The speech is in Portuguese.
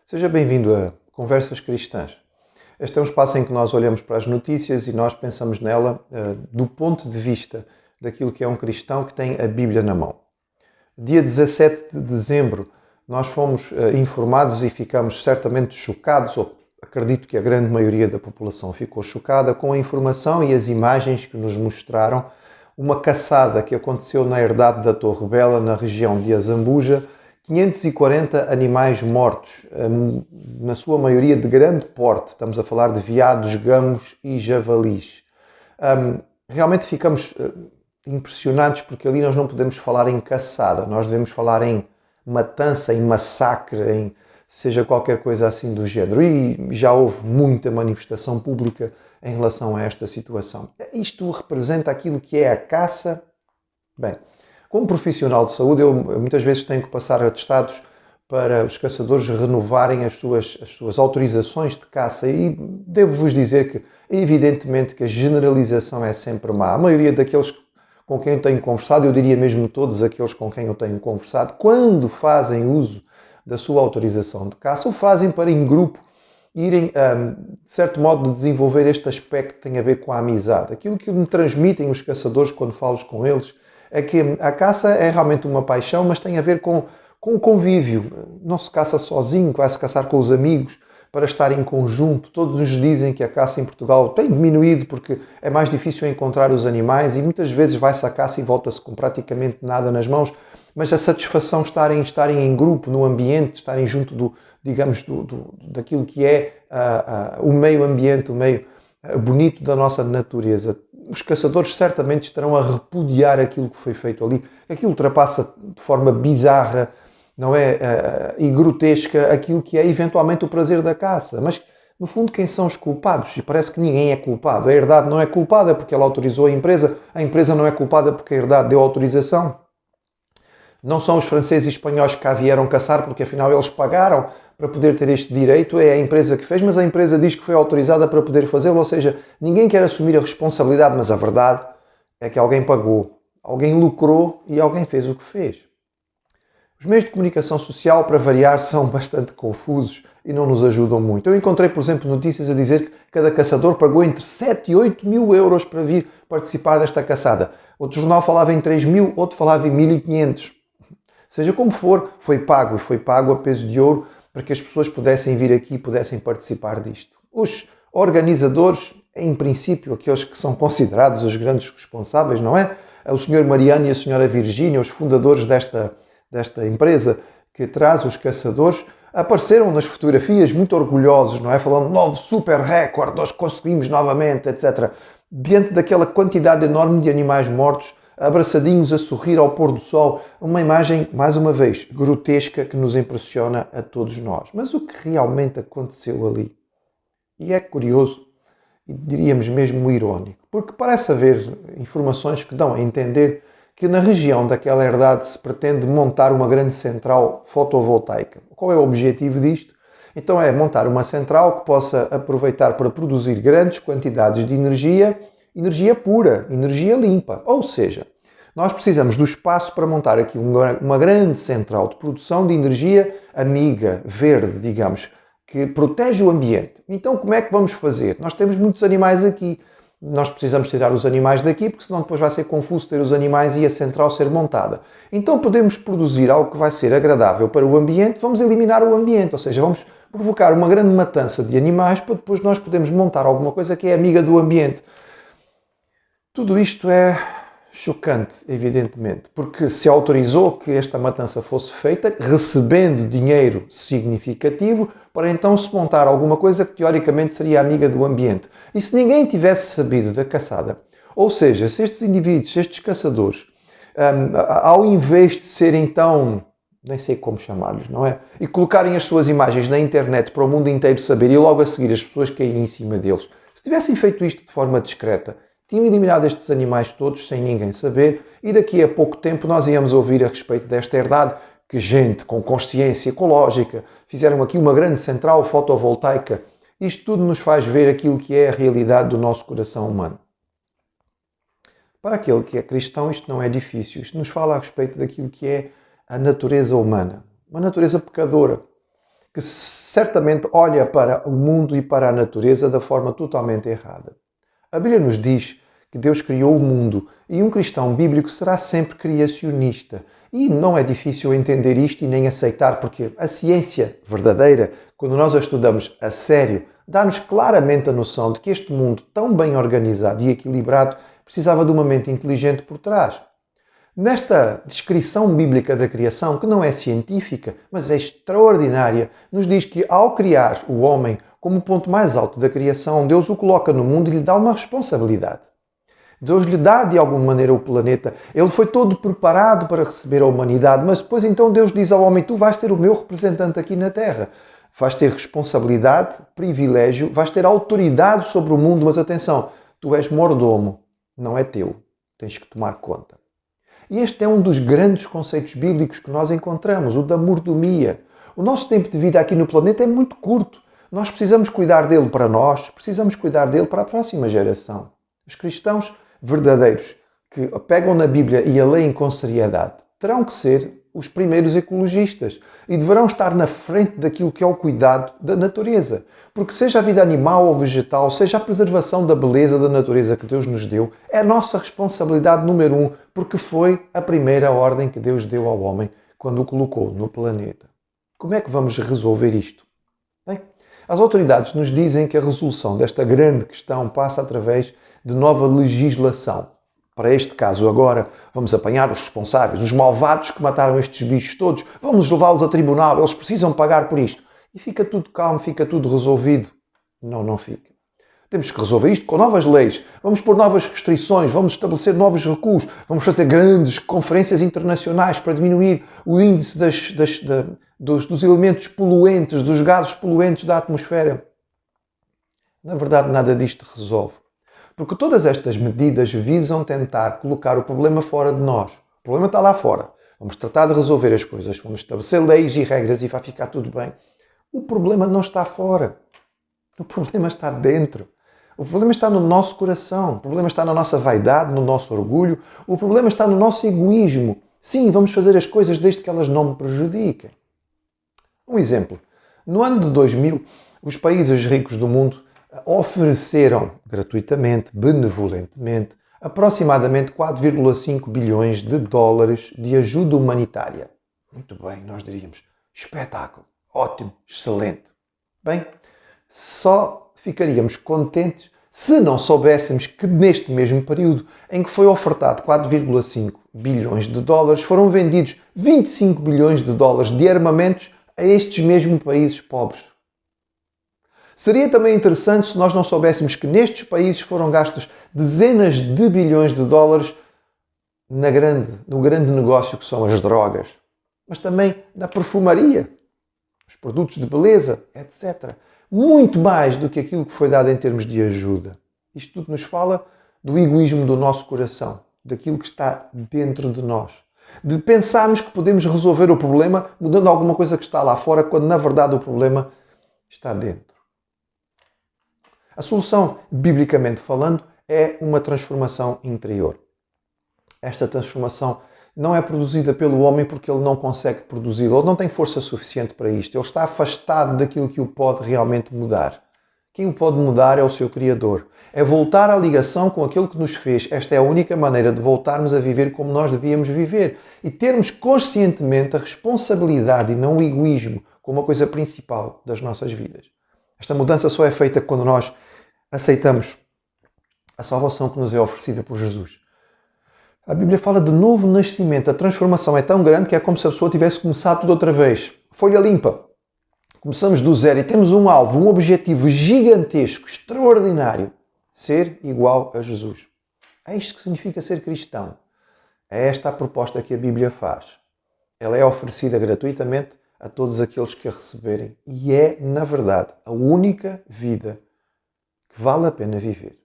Seja bem-vindo a Conversas Cristãs. Este é um espaço em que nós olhamos para as notícias e nós pensamos nela do ponto de vista daquilo que é um cristão que tem a Bíblia na mão. Dia 17 de dezembro nós fomos informados e ficamos certamente chocados, ou acredito que a grande maioria da população ficou chocada com a informação e as imagens que nos mostraram uma caçada que aconteceu na herdade da Torre Bela, na região de Azambuja. 540 animais mortos, na sua maioria de grande porte. Estamos a falar de veados, gamos e javalis. Realmente ficamos impressionados porque ali nós não podemos falar em caçada, nós devemos falar em matança, em massacre, em seja qualquer coisa assim do género. E já houve muita manifestação pública em relação a esta situação. Isto representa aquilo que é a caça. Bem, como profissional de saúde, eu muitas vezes tenho que passar atestados para os caçadores renovarem as suas autorizações de caça e devo-vos dizer que, evidentemente, que a generalização é sempre má. A maioria daqueles com quem eu tenho conversado, eu diria mesmo todos aqueles com quem eu tenho conversado, quando fazem uso da sua autorização de caça, o fazem para, em grupo, irem, de certo modo, desenvolver este aspecto que tem a ver com a amizade. Aquilo que me transmitem os caçadores quando falo com eles é que a caça é realmente uma paixão, mas tem a ver com o convívio. Não se caça sozinho, vai-se caçar com os amigos para estar em conjunto. Todos nos dizem que a caça em Portugal tem diminuído porque é mais difícil encontrar os animais e muitas vezes vai-se à caça e volta-se com praticamente nada nas mãos. Mas a satisfação de estarem em grupo, no ambiente, estarem junto daquilo que é o meio ambiente, o meio bonito da nossa natureza. Os caçadores certamente estarão a repudiar aquilo que foi feito ali. Aquilo ultrapassa de forma bizarra, não é? E grotesca aquilo que é eventualmente o prazer da caça. Mas, no fundo, quem são os culpados? E parece que ninguém é culpado. A herdade não é culpada porque ela autorizou a empresa não é culpada porque a herdade deu autorização. Não são os franceses e espanhóis que cá vieram caçar porque afinal eles pagaram para poder ter este direito, é a empresa que fez, mas a empresa diz que foi autorizada para poder fazê-lo, ou seja, ninguém quer assumir a responsabilidade, mas a verdade é que alguém pagou, alguém lucrou e alguém fez o que fez. Os meios de comunicação social, para variar, são bastante confusos e não nos ajudam muito. Eu encontrei, por exemplo, notícias a dizer que cada caçador pagou entre 7 e 8 mil euros para vir participar desta caçada. Outro jornal falava em 3 mil, outro falava em 1.500. Seja como for, foi pago a peso de ouro para que as pessoas pudessem vir aqui e pudessem participar disto. Os organizadores, em princípio, aqueles que são considerados os grandes responsáveis, não é? O Sr. Mariano e a Sra. Virgínia, os fundadores desta empresa que traz os caçadores, apareceram nas fotografias muito orgulhosos, não é? Falando, novo super recorde, nós conseguimos novamente, etc. Diante daquela quantidade enorme de animais mortos, abraçadinhos a sorrir ao pôr do sol, uma imagem, mais uma vez, grotesca que nos impressiona a todos nós. Mas o que realmente aconteceu ali? E é curioso, e diríamos mesmo irónico, porque parece haver informações que dão a entender que na região daquela herdade se pretende montar uma grande central fotovoltaica. Qual é o objetivo disto? Então é montar uma central que possa aproveitar para produzir grandes quantidades de energia pura, energia limpa. Ou seja, nós precisamos do espaço para montar aqui uma grande central de produção de energia amiga, verde, digamos, que protege o ambiente. Então, como é que vamos fazer? Nós temos muitos animais aqui. Nós precisamos tirar os animais daqui, porque senão depois vai ser confuso ter os animais e a central ser montada. Então, podemos produzir algo que vai ser agradável para o ambiente, vamos eliminar o ambiente, ou seja, vamos provocar uma grande matança de animais para depois nós podermos montar alguma coisa que é amiga do ambiente. Tudo isto é chocante, evidentemente, porque se autorizou que esta matança fosse feita, recebendo dinheiro significativo, para então se montar alguma coisa que teoricamente seria amiga do ambiente. E se ninguém tivesse sabido da caçada, ou seja, se estes indivíduos, estes caçadores, ao invés de serem então, nem sei como chamar-lhes, não é? E colocarem as suas imagens na internet para o mundo inteiro saber e logo a seguir as pessoas caírem em cima deles, se tivessem feito isto de forma discreta, tinham eliminado estes animais todos sem ninguém saber e daqui a pouco tempo nós íamos ouvir a respeito desta herdade que gente com consciência ecológica fizeram aqui uma grande central fotovoltaica. Isto tudo nos faz ver aquilo que é a realidade do nosso coração humano. Para aquele que é cristão isto não é difícil. Isto nos fala a respeito daquilo que é a natureza humana. Uma natureza pecadora que certamente olha para o mundo e para a natureza da forma totalmente errada. A Bíblia nos diz que Deus criou o mundo e um cristão bíblico será sempre criacionista. E não é difícil entender isto e nem aceitar, porque a ciência verdadeira, quando nós a estudamos a sério, dá-nos claramente a noção de que este mundo tão bem organizado e equilibrado precisava de uma mente inteligente por trás. Nesta descrição bíblica da criação, que não é científica, mas é extraordinária, nos diz que ao criar o homem como o ponto mais alto da criação, Deus o coloca no mundo e lhe dá uma responsabilidade. Deus lhe dá de alguma maneira o planeta. Ele foi todo preparado para receber a humanidade, mas depois então Deus diz ao homem: tu vais ter o meu representante aqui na Terra. Vais ter responsabilidade, privilégio, vais ter autoridade sobre o mundo, mas atenção, tu és mordomo, não é teu. Tens que tomar conta. E este é um dos grandes conceitos bíblicos que nós encontramos, o da mordomia. O nosso tempo de vida aqui no planeta é muito curto. Nós precisamos cuidar dele para nós, precisamos cuidar dele para a próxima geração. Os cristãos verdadeiros que pegam na Bíblia e a leem com seriedade terão que ser os primeiros ecologistas e deverão estar na frente daquilo que é o cuidado da natureza. Porque seja a vida animal ou vegetal, seja a preservação da beleza da natureza que Deus nos deu, é a nossa responsabilidade número 1, porque foi a primeira ordem que Deus deu ao homem quando o colocou no planeta. Como é que vamos resolver isto? Bem, as autoridades nos dizem que a resolução desta grande questão passa através de nova legislação. Para este caso agora, vamos apanhar os responsáveis, os malvados que mataram estes bichos todos, vamos levá-los a tribunal, eles precisam pagar por isto. E fica tudo calmo, fica tudo resolvido. Não, não fica. Temos que resolver isto com novas leis, vamos pôr novas restrições, vamos estabelecer novos recuos, vamos fazer grandes conferências internacionais para diminuir o índice dos elementos poluentes, dos gases poluentes da atmosfera. Na verdade, nada disto resolve. Porque todas estas medidas visam tentar colocar o problema fora de nós. O problema está lá fora. Vamos tratar de resolver as coisas, vamos estabelecer leis e regras e vai ficar tudo bem. O problema não está fora. O problema está dentro. O problema está no nosso coração. O problema está na nossa vaidade, no nosso orgulho. O problema está no nosso egoísmo. Sim, vamos fazer as coisas desde que elas não me prejudiquem. Um exemplo. No ano de 2000, os países ricos do mundo ofereceram gratuitamente, benevolentemente, aproximadamente 4,5 bilhões de dólares de ajuda humanitária. Muito bem, nós diríamos, espetáculo, ótimo, excelente. Bem, só ficaríamos contentes se não soubéssemos que neste mesmo período em que foi ofertado 4,5 bilhões de dólares, foram vendidos 25 bilhões de dólares de armamentos a estes mesmos países pobres. Seria também interessante se nós não soubéssemos que nestes países foram gastos dezenas de bilhões de dólares no grande negócio que são as drogas, mas também na perfumaria, os produtos de beleza, etc. Muito mais do que aquilo que foi dado em termos de ajuda. Isto tudo nos fala do egoísmo do nosso coração, daquilo que está dentro de nós. De pensarmos que podemos resolver o problema mudando alguma coisa que está lá fora, quando na verdade o problema está dentro. A solução, biblicamente falando, é uma transformação interior. Esta transformação não é produzida pelo homem porque ele não consegue produzir, ele não tem força suficiente para isto, ele está afastado daquilo que o pode realmente mudar. Quem o pode mudar é o seu Criador. É voltar à ligação com aquilo que nos fez. Esta é a única maneira de voltarmos a viver como nós devíamos viver e termos conscientemente a responsabilidade e não o egoísmo como a coisa principal das nossas vidas. Esta mudança só é feita quando nós aceitamos a salvação que nos é oferecida por Jesus. A Bíblia fala de novo nascimento. A transformação é tão grande que é como se a pessoa tivesse começado tudo outra vez. Folha limpa. Começamos do zero e temos um alvo, um objetivo gigantesco, extraordinário. Ser igual a Jesus. É isto que significa ser cristão. É esta a proposta que a Bíblia faz. Ela é oferecida gratuitamente a todos aqueles que a receberem. E é, na verdade, a única vida que vale a pena viver.